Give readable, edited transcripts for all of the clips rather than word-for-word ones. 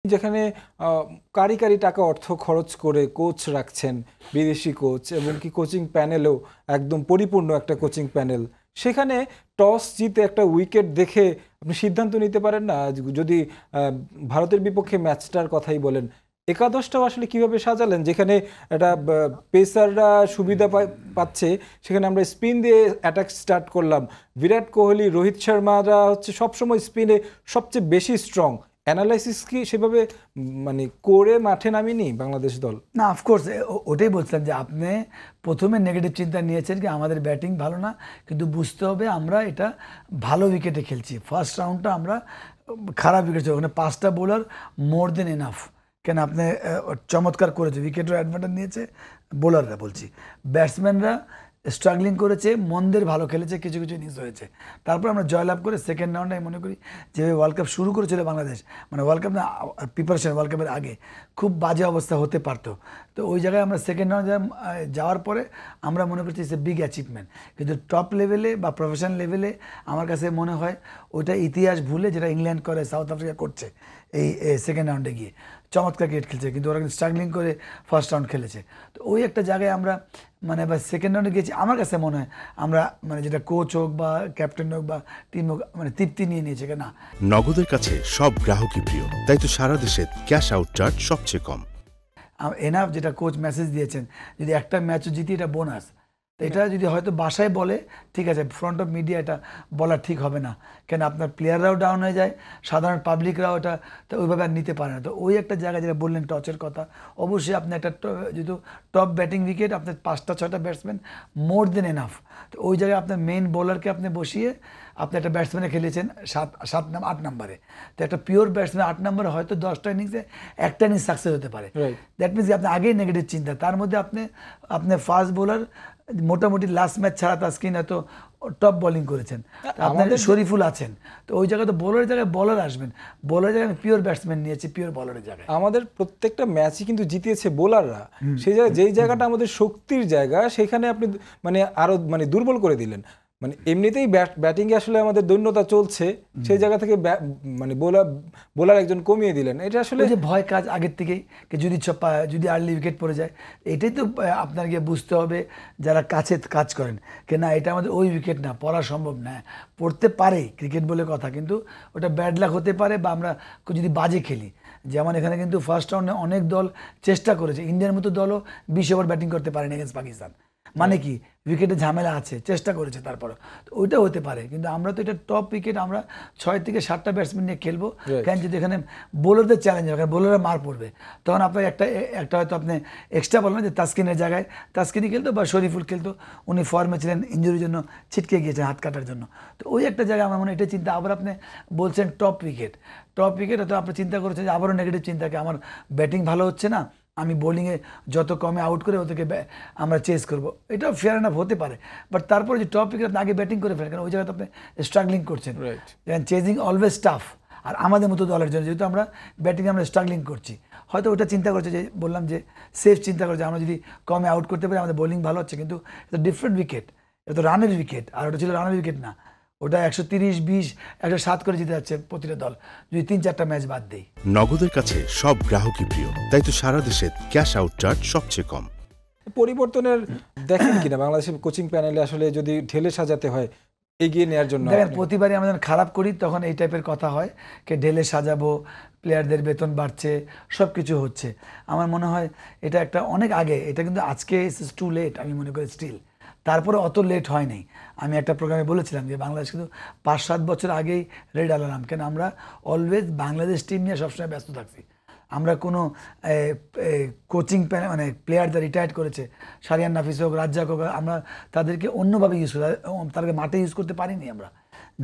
যেখানে কারি টাকা অর্থ খরচ করে কোচ রাখছেন, বিদেশি কোচ, এবং কি কোচিং প্যানেলও একদম পরিপূর্ণ একটা কোচিং প্যানেল, সেখানে টস জিতে একটা উইকেট দেখে আপনি সিদ্ধান্ত নিতে পারেন না? যদি ভারতের বিপক্ষে ম্যাচটার কথাই বলেন, একাদশটাও আসলে কিভাবে সাজালেন, যেখানে একটা পেসাররা সুবিধা পাচ্ছে, সেখানে আমরা স্পিন দিয়ে অ্যাটাক স্টার্ট করলাম। বিরাট কোহলি, রোহিত শর্মারা হচ্ছে সবসময় স্পিনে সবচেয়ে বেশি স্ট্রং। অ্যানালাইসিস কি সেভাবে মানে করে মাঠে নামিনি বাংলাদেশ দল? না, অফকোর্স ওটাই বলছিলাম যে আপনি প্রথমে নেগেটিভ চিন্তা নিয়েছেন কি আমাদের ব্যাটিং ভালো না, কিন্তু বুঝতে হবে আমরা এটা ভালো উইকেটে খেলছি। ফার্স্ট রাউন্ডটা আমরা খারাপ উইকেট ছিল, ওখানে 5টা বোলার মোর দেন এনাফ। কেন আপনি চমৎকার করেছে, উইকেটের অ্যাডভান্টেজ নিয়েছে বোলাররা, বলছি ব্যাটসম্যানরা স্ট্রাগলিং করেছে, মন্দের ভালো খেলেছে, কিছু কিছু ইনিংস হয়েছে। তারপর আমরা জয়লাভ করে সেকেন্ড রাউন্ডে আমি মনে করি যেভাবে ওয়ার্ল্ড কাপ শুরু করেছিল বাংলাদেশ, মানে ওয়ার্ল্ড কাপ না, প্রিপারেশন ওয়ার্ল্ড কাপের আগে খুব বাজে অবস্থা হতে পারতো। তো ওই জায়গায় আমরা সেকেন্ড রাউন্ডে যাওয়ার পরে আমরা মনে করছি ইটস এ বিগ অ্যাচিভমেন্ট। কিন্তু টপ লেভেলে বা প্রফেশনাল লেভেলে আমার কাছে মনে হয় ওইটা ইতিহাস ভুলে যেটা ইংল্যান্ড করে, সাউথ আফ্রিকা করছে এই সেকেন্ড রাউন্ডে গিয়ে চমৎকার ক্রিকেট খেলছে, কিন্তু ওরা কিন্তু স্ট্রাগলিং করে ফার্স্ট রাউন্ড খেলেছে। তো ওই একটা জায়গায় আমরা মানে বা সেকেন্ড রাউন্ডে গিয়েছি, আমার কাছে মনে হয় আমরা মানে যেটা কোচ হোক বা ক্যাপ্টেন হোক বা টিম হোক মানে তৃপ্তি নিয়ে নিয়েছে। না, নগদের কাছে সব গ্রাহকই প্রিয়, তাই তো সারা দেশে ক্যাশ আউট চার্জ সবচেয়ে কম। এনাফ যেটা কোচ মেসেজ দিয়েছেন, যদি একটা ম্যাচও জিতি এটা বোনাস। তো এটা যদি হয়তো বাসায় বলে ঠিক আছে, ফ্রন্ট অফ মিডিয়া এটা বলা ঠিক হবে না, কেন আপনার প্লেয়াররাও ডাউন হয়ে যায়, সাধারণ পাবলিকরাও এটা তো ওইভাবে আর নিতে পারে না। তো ওই একটা জায়গায় যেটা বললেন টচের কথা, অবশ্যই আপনি একটা যেহেতু টপ ব্যাটিং উইকেট, আপনার 5টা 6টা ব্যাটসম্যান মোর দেন এনাফ। তো ওই জায়গায় আপনার মেইন বোলারকে আপনি বসিয়ে আপনি একটা ব্যাটসম্যানে খেলেছেন 8 নম্বরে। তো একটা পিওর ব্যাটসম্যান 8 নম্বরে হয়তো 10টা ইনিংসে একটা ইনিংস সাকসেস হতে পারে। দ্যাট মিনস আপনি আগেই নেগেটিভ চিন্তা, তার মধ্যে আপনি ফাস্ট বোলার মোটামুটি লাস্ট ম্যাচ ছাড়া তাসকিন এত টপ বোলিং করেছেন, আপনাদের শরীফুল আছেন। তো ওই জায়গায় তো বোলারের জায়গায় বলার আসবেন, বোলারের জায়গায় পিওর ব্যাটসম্যান নিয়েছে, পিওর বলারের জায়গায়। আমাদের প্রত্যেকটা ম্যাচই কিন্তু জিতিয়েছে বোলাররা। সেই জায়গায় যেই জায়গাটা আমাদের শক্তির জায়গা, সেখানে আপনি মানে আরো মানে দুর্বল করে দিলেন। মানে এমনিতেই ব্যাটিংয়ে আসলে আমাদের দৈন্যতা চলছে, সেই জায়গা থেকে মানে বোলার একজন কমিয়ে দিলেন। এটা আসলে যে ভয় কাজ আগের থেকেই, যদি আর্লি উইকেট পড়ে যায়, এটাই তো আপনার গিয়ে বুঝতে হবে যারা কাছে কাজ করেন, যে না এটা আমাদের ওই উইকেট না, পড়া সম্ভব না। পড়তে পারে ক্রিকেট বলে কথা, কিন্তু ওটা ব্যাড লাক হতে পারে, বা আমরা যদি বাজে খেলি। যেমন এখানে কিন্তু ফার্স্ট রাউন্ডে অনেক দল চেষ্টা করেছে, ইন্ডিয়ার মতো দলও 20 ওভার ব্যাটিং করতে পারেনি এগেন্সট পাকিস্তান। মানে কি উইকেটে ঝামেলা আছে, চেষ্টা করেছে তারপরে, তো ওইটা হতে পারে। কিন্তু আমরা তো এটা টপ উইকেট, আমরা 6 থেকে 7টা ব্যাটসম্যান নিয়ে খেলবো। কেন যদি এখানে বোলারদের চ্যালেঞ্জ হবে, বোলাররা মার পড়বে, তখন আপনার একটা হয়তো আপনি এক্সট্রা বলবেন যে তাসকিনের জায়গায় তাসকিনই খেলতো বা শরীফুল খেলতো, উনি ফর্মে ছিলেন, ইঞ্জুরির জন্য ছিটকে গিয়েছেন হাত কাটার জন্য। তো ওই একটা জায়গায় আমার মনে হয় এটা চিন্তা। আবার আপনি বলছেন টপ উইকেট হয়তো আপনি চিন্তা করেছেন যে আবারও নেগেটিভ চিন্তাকে, আমার ব্যাটিং ভালো হচ্ছে না, আমি বোলিংয়ে যত কমে আউট করে ওদেরকে আমরা চেস করবো। এটাও ফেয়ার এনাফ হতে পারে, বাট তারপরে যে টপ উইকেট আপনি আগে ব্যাটিং করে ফেলেন, কারণ ওই জায়গাতে আপনি স্ট্রাগলিং করছেন, চেজিং অলওয়েজ টাফ। আর আমাদের মতো দলের জন্য যেহেতু আমরা ব্যাটিংয়ে আমরা স্ট্রাগলিং করছি, হয়তো ওটা চিন্তা করছে যে বললাম যে সেফ চিন্তা করছে, আমরা যদি কমে আউট করতে পারি আমাদের বোলিং ভালো হচ্ছে। কিন্তু এটা ডিফারেন্ট উইকেট, এটা তো রানের উইকেট, আর ওটা ছিল রানের উইকেট না, ওটা 130, 20, 107 করে জিতে যাচ্ছে প্রতিটা দল, যদি 3-4টা ম্যাচ বাদ দেই। নগদের কাছে সব গ্রাহকই প্রিয়, তাই তো সারা দেশে ক্যাশ আউট চার্জ সবচেয়ে কম। পরিবর্তনের দেখেন কিনা বাংলাদেশের কোচিং প্যানেলে, আসলে যদি ঢেলে সাজাতে হয় এগিয়ে নেওয়ার জন্য? দেখেন, প্রতিবারই আমরা যখন খারাপ করি তখন এই টাইপের কথা হয়, কে ঢেলে সাজাবো, প্লেয়ারদের বেতন বাড়ছে, সব কিছু হচ্ছে। আমার মনে হয় এটা একটা অনেক আগে, এটা কিন্তু আজকে ইটস টু লেট আমি মনে করি স্টিল। তারপরে অত লেট হয় নাই। আমি একটা প্রোগ্রামে বলেছিলাম যে বাংলাদেশ কিন্তু 5-7 বছর আগেই রেড অ্যালার্ম, কেন আমরা অলওয়েজ বাংলাদেশ টিম নিয়ে সবসময় ব্যস্ত থাকছি। আমরা কোনো কোচিং মানে প্লেয়ার যারা রিটায়ার্ড করেছে, সারিয়ান নাফিস হোক, রাজ্জাক হোক, আমরা তাদেরকে অন্যভাবে ইউজ করি, তাদেরকে মাঠে ইউজ করতে পারিনি আমরা।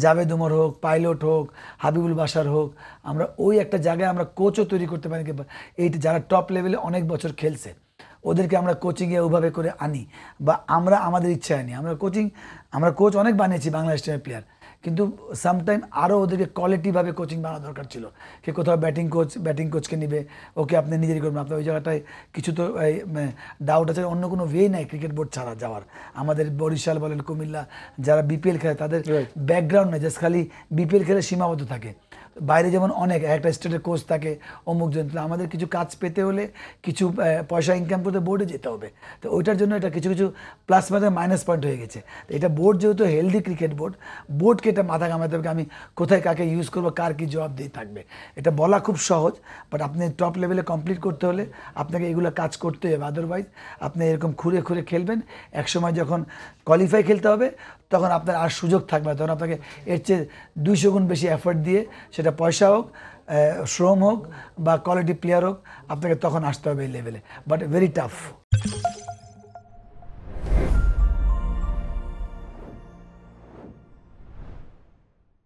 জাভেদ উমর হোক, পাইলট হোক, হাবিবুল বাশার হোক, আমরা ওই একটা জায়গায় আমরা কোচও তৈরি করতে পারি। এই যারা টপ লেভেলে অনেক বছর খেলছে, ওদেরকে আমরা কোচিংয়ে ওইভাবে করে আনি, বা আমরা আমাদের ইচ্ছায় আনি। আমরা কোচ অনেক বানিয়েছি বাংলাদেশ টিমের প্লেয়ার, কিন্তু সামটাইম আরও ওদেরকে কোয়ালিটিভাবে কোচিং বানানো দরকার ছিল। কে কোথাও ব্যাটিং কোচকে নিবে, ওকে আপনি নিজেরই করবেন। আপনার ওই জায়গাটায় কিছু তো ডাউট আছে, অন্য কোনো ওয়ে নাই ক্রিকেট বোর্ড ছাড়া যাওয়ার। আমাদের বরিশাল বলেন, কুমিল্লা যারা বিপিএল খেলে, তাদের ব্যাকগ্রাউন্ড নেই, জাস্ট খালি বিপিএল খেলে সীমাবদ্ধ থাকে। বাইরে যেমন অনেক একটা স্টেটের কোচ থাকে অমুক জন, তো আমাদের কিছু কাজ পেতে হলে কিছু পয়সা ইনকাম করতে বোর্ডে যেতে হবে। তো ওইটার জন্য এটা কিছু কিছু প্লাস মাইনাস পয়েন্ট হয়ে গেছে। তো এটা বোর্ড যেহেতু হেলদি ক্রিকেট বোর্ডকে এটা মাথা ঘামাতে হবে আমি কোথায় কাকে ইউজ করবো, কার কি জবাবদিহি থাকবে। এটা বলা খুব সহজ, বাট আপনি টপ লেভেলে কমপ্লিট করতে হলে আপনাকে এগুলো কাজ করতে হবে। আদারওয়াইজ আপনি এরকম খুঁড়ে খুঁড়ে খেলবেন, একসময় যখন কোয়ালিফাই খেলতে হবে তখন আপনার আর সুযোগ থাকবে না, তখন আপনাকে এর চেয়ে 200 গুণ বেশি এফর্ট দিয়ে, সেটা পয়সা হোক, শ্রম হোক বা কোয়ালিটি প্লেয়ার হোক, আপনাকে তখন আসতে হবে এই লেভেলে, বাট ভেরি টাফ।